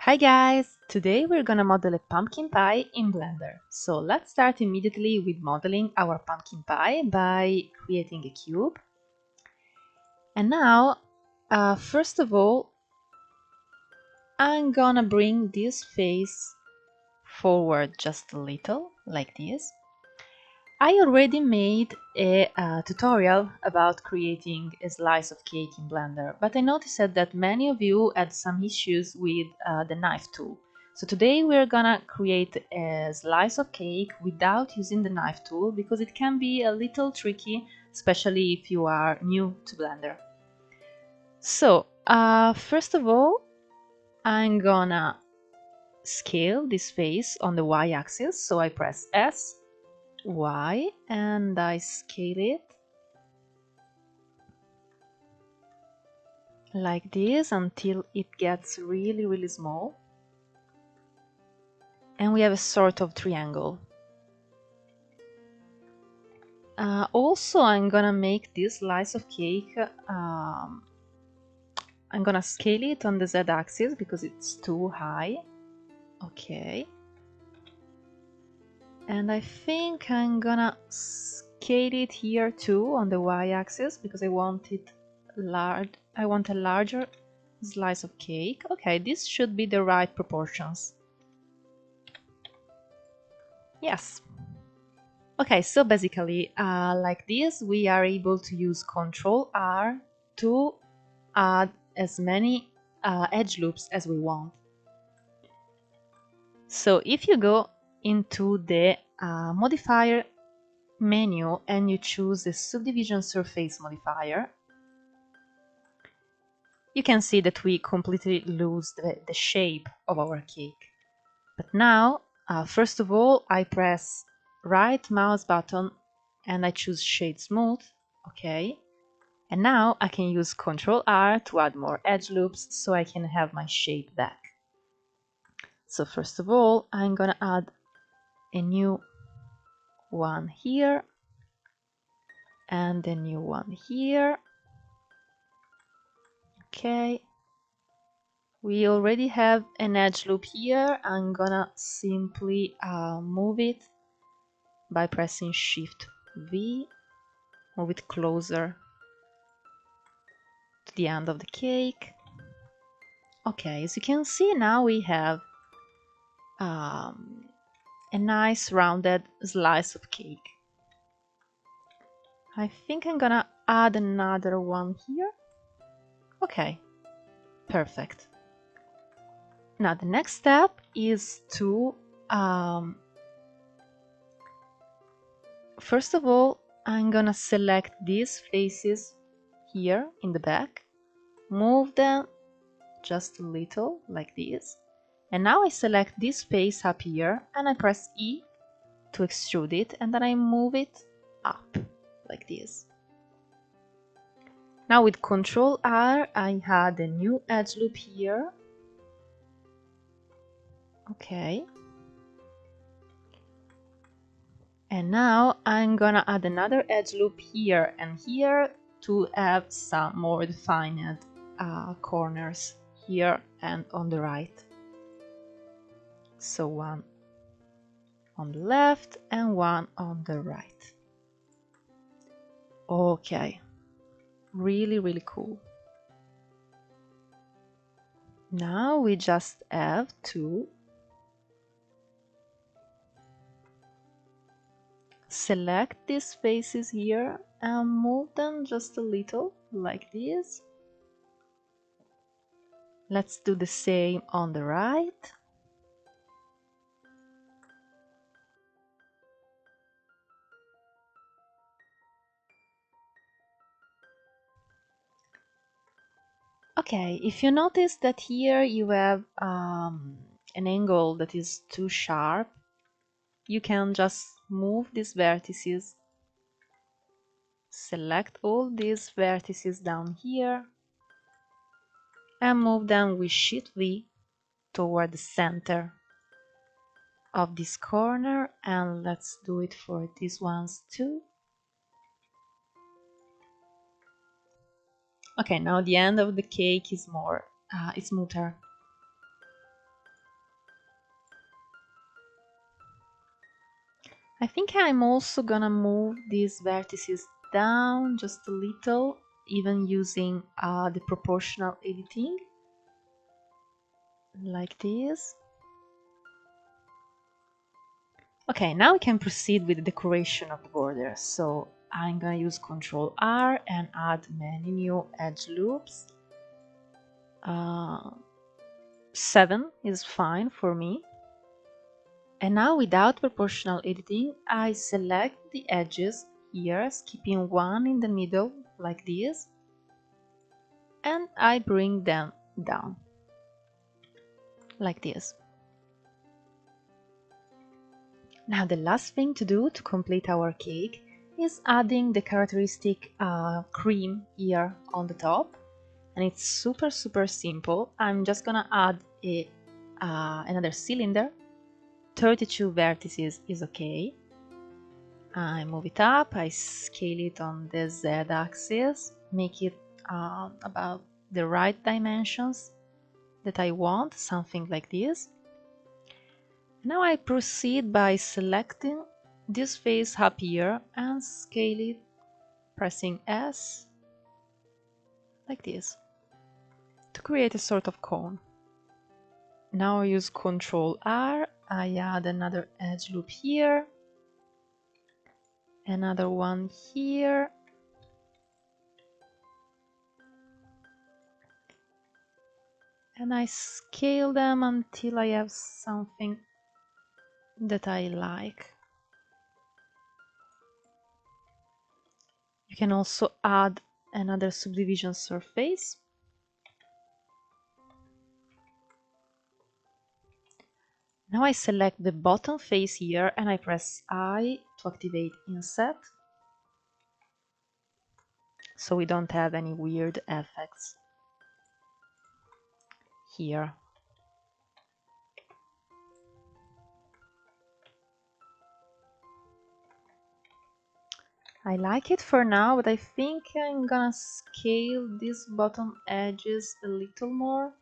Hi guys! Today we're gonna model a pumpkin pie in Blender. So let's start immediately with modeling our pumpkin pie by creating a cube. And now, first of all, I'm gonna bring this face forward just a little, like this. I already made a tutorial about creating a slice of cake in Blender, but I noticed that many of you had some issues with the knife tool. So today we're gonna create a slice of cake without using the knife tool because it can be a little tricky, especially if you are new to Blender. So first of all, I'm gonna scale this face on the y-axis. So I press S, Y, and I scale it like this until it gets really small, and we have a sort of triangle. Also, I'm gonna make this slice of cake, I'm gonna scale it on the z-axis because it's too high. Okay, and I think I'm gonna scale it here too on the y-axis because I want it large. I want a larger slice of cake. Okay, this should be the right proportions. Yes. Okay, so basically, like this, we are able to use Ctrl R to add as many edge loops as we want. So if you go into the modifier menu and you choose the subdivision surface modifier, you can see that we completely lose the shape of our cake. But now, first of all, I press right mouse button and I choose Shade Smooth. Okay. And now I can use Ctrl R to add more edge loops so I can have my shape back. So first of all, I'm gonna add a new one here and a new one here. Okay. We already have an edge loop here. I'm gonna simply move it by pressing Shift V, move it closer to the end of the cake. Okay, as you can see, now we have a nice rounded slice of cake. I think I'm gonna add another one here. Okay, perfect. Now the next step is to first of all, I'm gonna select these faces here in the back, move them just a little like this, and now I select this face up here and I press E to extrude it, and then I move it up like this. Now with Ctrl R, I add a new edge loop here. Okay. And now I'm gonna add another edge loop here and here to have some more defined corners here and on the right. So one on the left and one on the right. Okay, really cool. Now we just have to select these faces here and move them just a little like this. Let's do the same on the right. Okay, if you notice that here you have an angle that is too sharp, you can just move these vertices, select all these vertices down here, and move them with Shift V toward the center of this corner, and let's do it for these ones too. Okay, now the end of the cake is more, it's smoother. I think I'm also gonna move these vertices down just a little, even using the proportional editing, like this. Okay, now we can proceed with the decoration of the border. So I'm gonna use Ctrl R and add many new edge loops. 7 is fine for me. And now without proportional editing, I select the edges here, skipping one in the middle like this, and I bring them down like this. Now the last thing to do to complete our cake is adding the characteristic cream here on the top, and it's super simple. I'm just gonna add another cylinder. 32 vertices is okay. I move it up, I scale it on the Z axis, make it about the right dimensions that I want, something like this. Now I proceed by selecting this face up here and scale it, pressing S, like this, to create a sort of cone. Now I use Ctrl R, I add another edge loop here, another one here, and I scale them until I have something that I like. You can also add another subdivision surface. Now I select the bottom face here and I press I to activate inset, so we don't have any weird effects here. I like it for now, but I think I'm gonna scale these bottom edges a little more.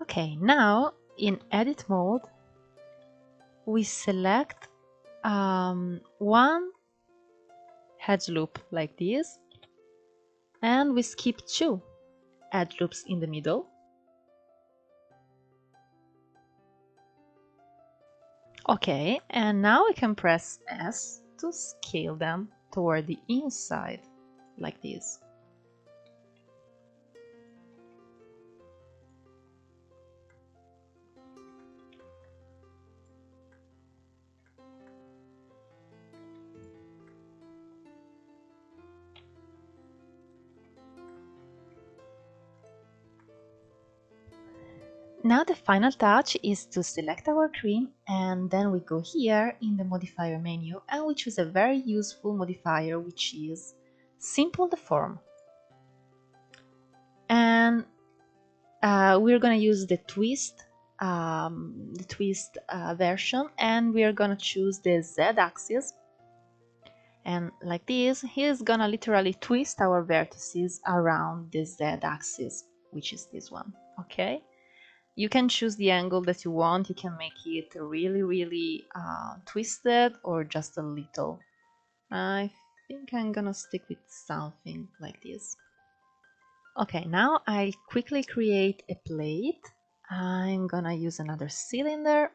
Okay, now in edit mode, we select one edge loop like this, and we skip 2 edge loops in the middle. Okay, and now we can press S to scale them toward the inside, like this. Now the final touch is to select our cream, and then we go here in the modifier menu and we choose a very useful modifier, which is Simple Deform. And we're gonna use the twist version, and we're gonna choose the Z axis. And like this, he's gonna literally twist our vertices around the Z axis, which is this one, okay? You can choose the angle that you want. You can make it really twisted or just a little. I think I'm gonna stick with something like this. Okay, now I'll quickly create a plate. I'm gonna use another cylinder,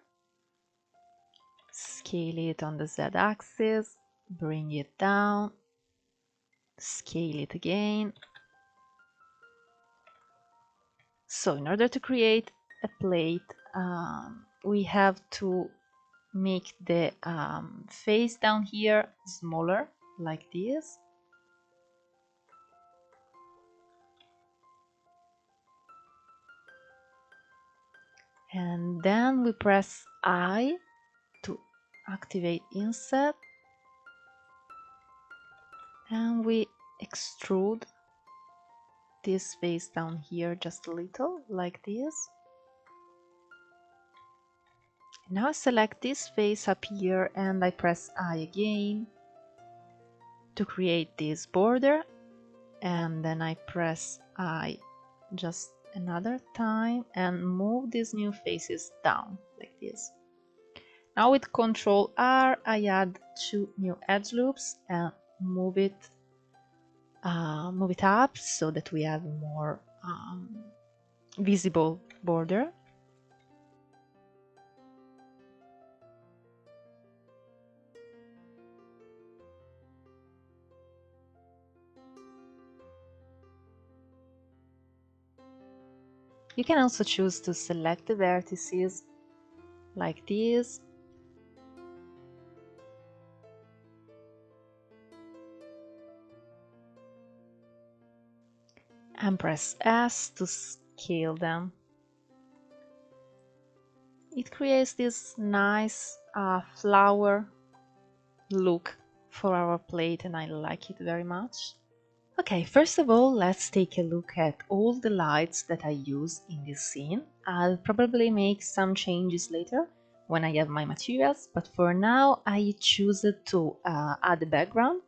scale it on the Z axis, bring it down, scale it again. So in order to create a plate, we have to make the face down here smaller, like this. And then we press I to activate inset, and we extrude this face down here just a little, like this. Now I select this face up here and I press I again to create this border, and then I press I just another time and move these new faces down like this. Now with Ctrl R I add 2 new edge loops and move it up so that we have a more visible border. You can also choose to select the vertices like this and press S to scale them. It creates this nice flower look for our plate and I like it very much. Okay, first of all, let's take a look at all the lights that I used in this scene. I'll probably make some changes later when I have my materials, but for now I choose to add a background.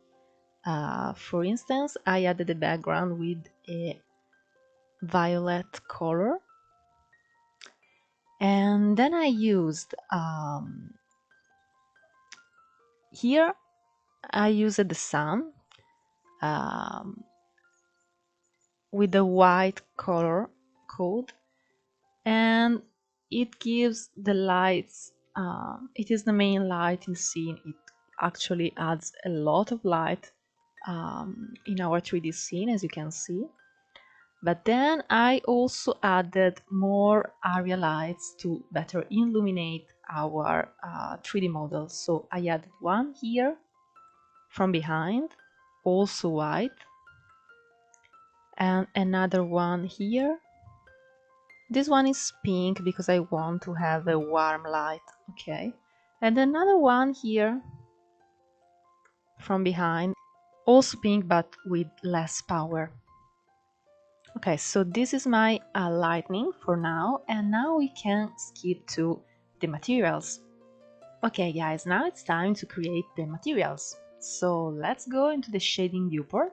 For instance, I added a background with a violet color, and then I used here I used the sun with the white color code, and it gives the lights, it is the main light in the scene. It actually adds a lot of light in our 3D scene, as you can see. But then I also added more area lights to better illuminate our 3D model. So I added one here from behind, also white, and another one here. This one is pink because I want to have a warm light, okay? And another one here from behind, also pink but with less power. Okay, so this is my lightning for now, and now we can skip to the materials. Okay guys, now it's time to create the materials. So let's go into the shading viewport,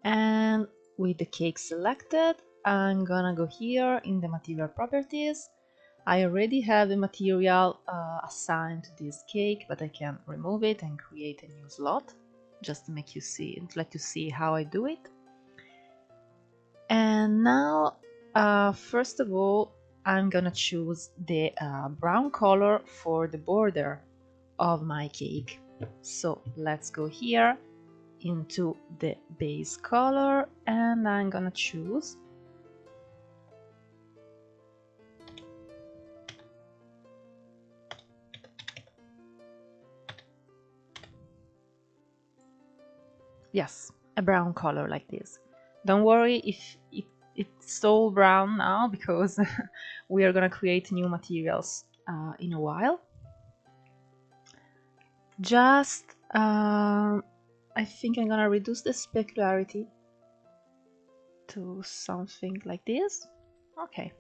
and with the cake selected, I'm gonna go here in the material properties. I already have a material assigned to this cake, but I can remove it and create a new slot just to make you see, let you see how I do it. And now, first of all, I'm gonna choose the brown color for the border of my cake. So let's go here into the base color, and I'm gonna choose yes, a brown color like this. Don't worry if it's all brown now, because we are gonna create new materials in a while. Just I think I'm gonna reduce the specularity to something like this. Okay.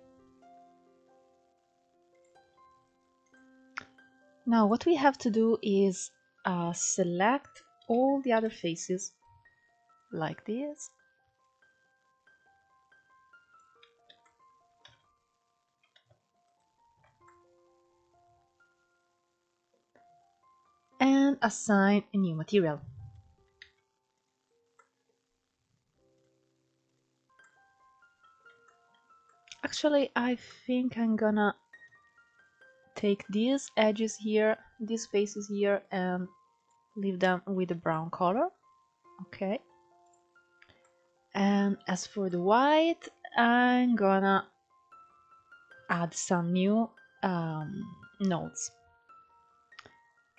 Now what we have to do is select all the other faces like this. And assign a new material. Actually, I think I'm gonna take these edges here, these faces here, and leave them with a brown color. Okay. And as for the white, I'm gonna add some new nodes.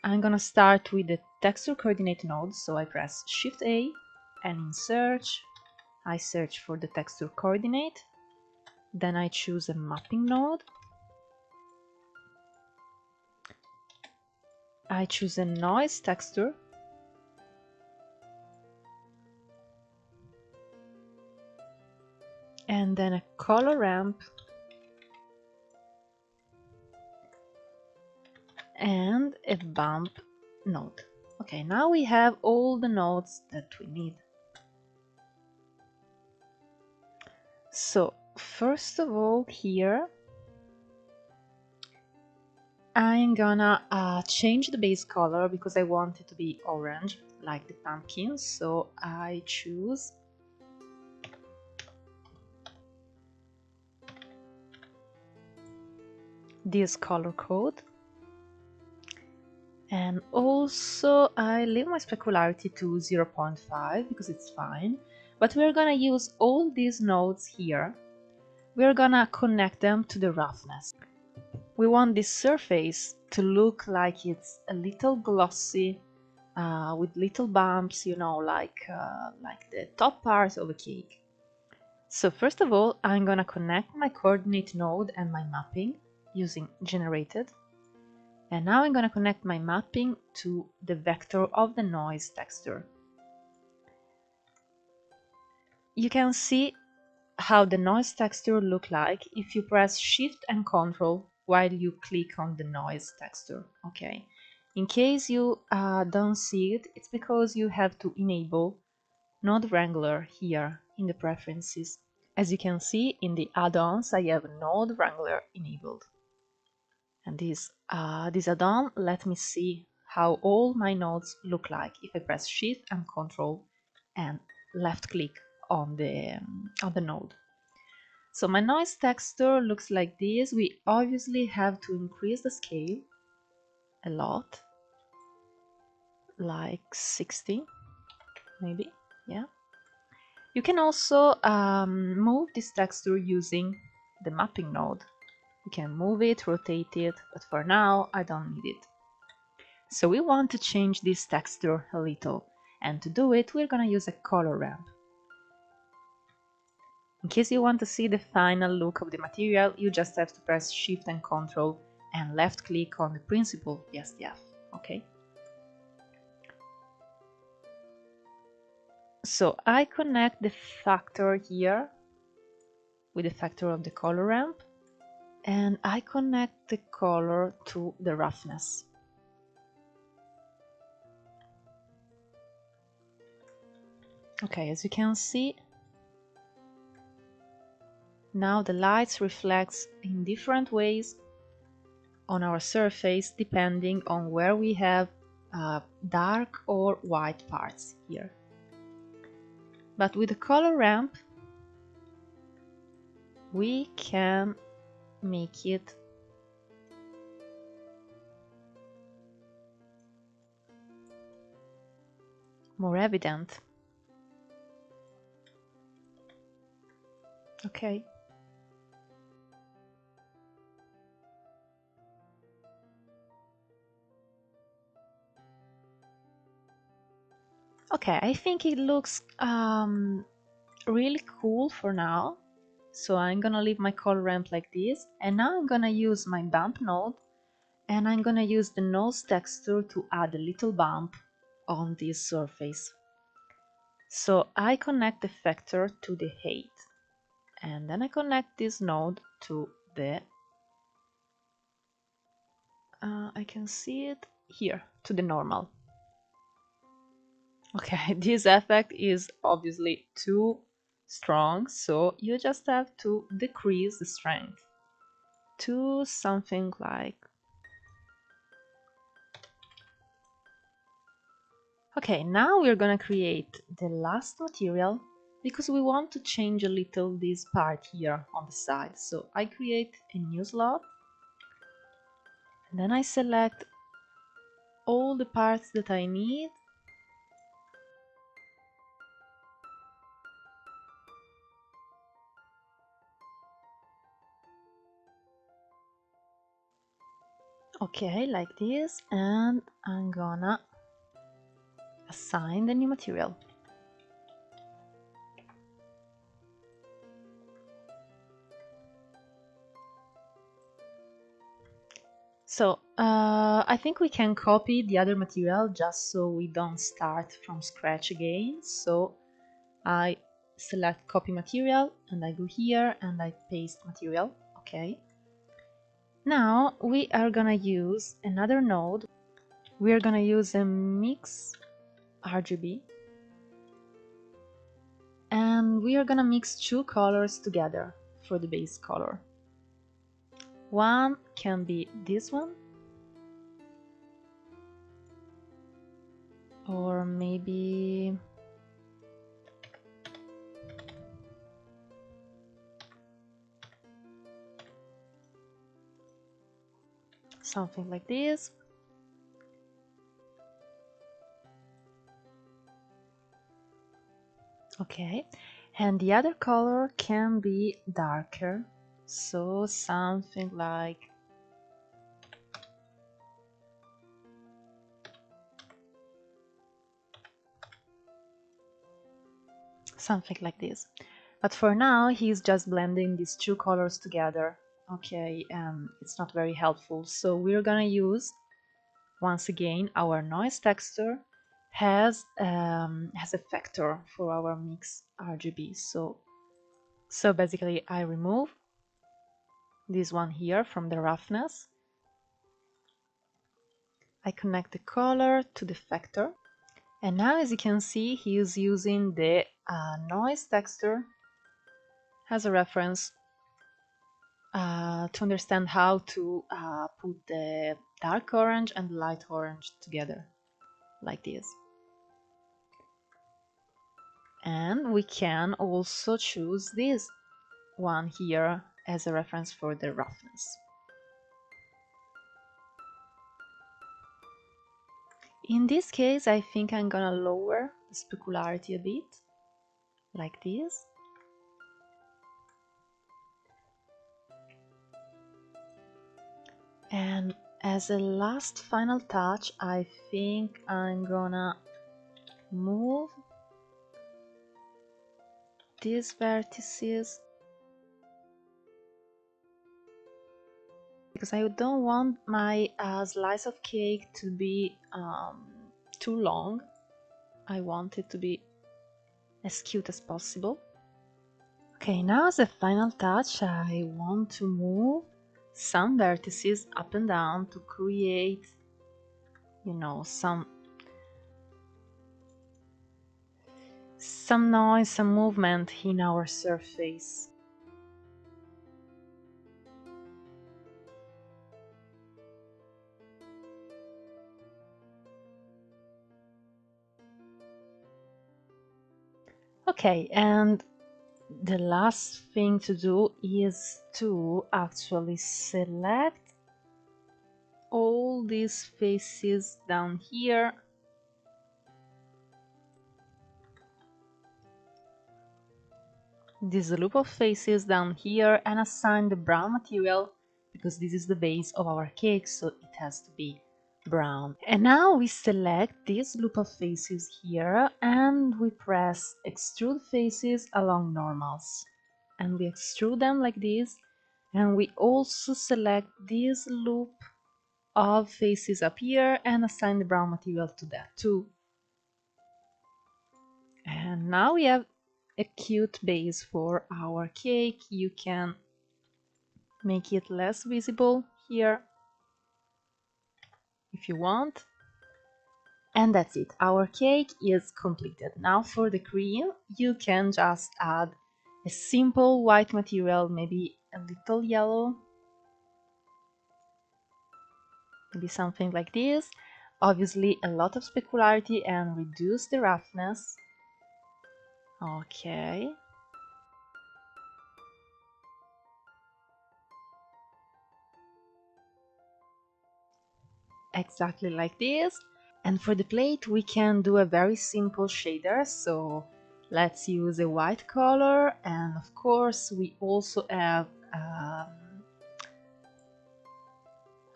I'm gonna start with the texture coordinate node, so I press Shift A, and in search, I search for the texture coordinate. Then I choose a mapping node. I choose a noise texture. And then a color ramp. bump node. Okay, now we have all the nodes that we need. So first of all, here I'm gonna change the base color because I want it to be orange like the pumpkin. So I choose this color code, and also I leave my specularity to 0.5 because it's fine. But we're gonna use all these nodes here. We're gonna connect them to the roughness. We want this surface to look like it's a little glossy, with little bumps, you know, like the top part of a cake. So first of all, I'm gonna connect my coordinate node and my mapping using generated. And now I'm gonna connect my mapping to the vector of the noise texture. You can see how the noise texture look like if you press Shift and Ctrl while you click on the noise texture. Okay. In case you don't see it, it's because you have to enable Node Wrangler here in the preferences. As you can see in the add-ons, I have Node Wrangler enabled. And this add-on let me see how all my nodes look like if I press Shift and Ctrl and left click on the node. So my noise texture looks like this. We obviously have to increase the scale a lot, like 60 maybe, yeah. You can also move this texture using the mapping node. You can move it, rotate it, but for now I don't need it. So we want to change this texture a little, and to do it we're gonna use a color ramp. In case you want to see the final look of the material, you just have to press Shift and Ctrl and left click on the principal PSDF, okay? So I connect the factor here with the factor of the color ramp, and I connect the color to the roughness. Okay, as you can see, now the lights reflects in different ways on our surface depending on where we have dark or white parts here. But with the color ramp, we can make it more evident. Okay. Okay, I think it looks really cool for now. So I'm gonna leave my color ramp like this, and now I'm gonna use my bump node, and I'm gonna use the nose texture to add a little bump on this surface. So I connect the vector to the height, and then I connect this node to the I can see it here, to the normal. Okay, this effect is obviously too strong, so you just have to decrease the strength to something like... Okay, now we're gonna create the last material because we want to change a little this part here on the side. So I create a new slot, and then I select all the parts that I need. Okay, like this, and I'm gonna assign the new material. So I think we can copy the other material just so we don't start from scratch again. So I select copy material and I go here and I paste material. Okay. Now we are gonna use another node we're gonna use a mix RGB, and we are gonna mix two colors together for the base color. One can be this one, or maybe something like this. Okay, and the other color can be darker, so something like this. But for now, he's just blending these two colors together. Okay, it's not very helpful. So we're gonna use, once again, our noise texture has a factor for our mix RGB. So basically, I remove this one here from the roughness. I connect the color to the factor. And now, as you can see, he is using the noise texture as a reference to understand how to put the dark orange and light orange together, like this. And we can also choose this one here as a reference for the roughness. In this case, I think I'm gonna lower the specularity a bit, like this. And as a last final touch, I think I'm gonna move these vertices, because I don't want my slice of cake to be too long. I want it to be as cute as possible. Okay, now as a final touch, I want to move some vertices up and down to create, you know, some noise, some movement in our surface. Okay, and the last thing to do is to actually select all these faces down here. This loop of faces down here, and assign the brown material, because this is the base of our cake, so it has to be brown. And now we select this loop of faces here, and we press extrude faces along normals, and we extrude them like this. And we also select this loop of faces up here and assign the brown material to that too. And now we have a cute base for our cake. You can make it less visible here if you want. And that's it, our cake is completed. Now for the cream, you can just add a simple white material, maybe a little yellow, maybe something like this. Obviously a lot of specularity and reduce the roughness. Okay. Exactly like this. And for the plate, we can do a very simple shader. So let's use a white color, and of course we also have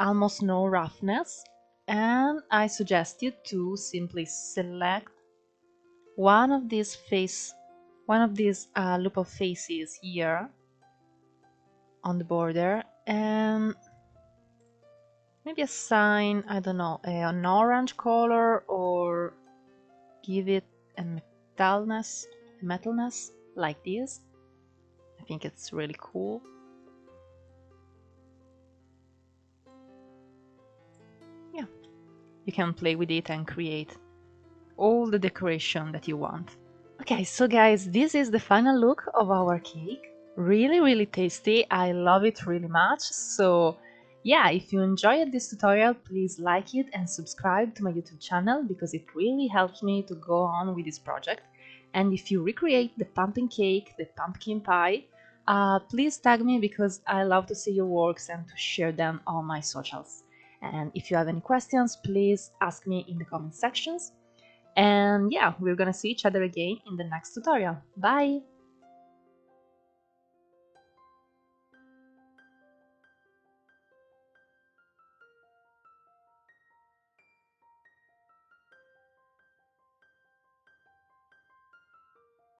almost no roughness. And I suggest you to simply select one of these loop of faces here on the border, and maybe assign, I don't know, an orange color, or give it a metalness like this. I think it's really cool. Yeah. you can play with it and create all the decoration that you want. Okay, so guys, this is the final look of our cake. Really, really tasty. I love it really much. So yeah, if you enjoyed this tutorial, please like it and subscribe to my YouTube channel because it really helps me to go on with this project. And if you recreate the pumpkin cake, the pumpkin pie, please tag me because I love to see your works and to share them on my socials. And if you have any questions, please ask me in the comment sections. And yeah, we're gonna see each other again in the next tutorial. Bye!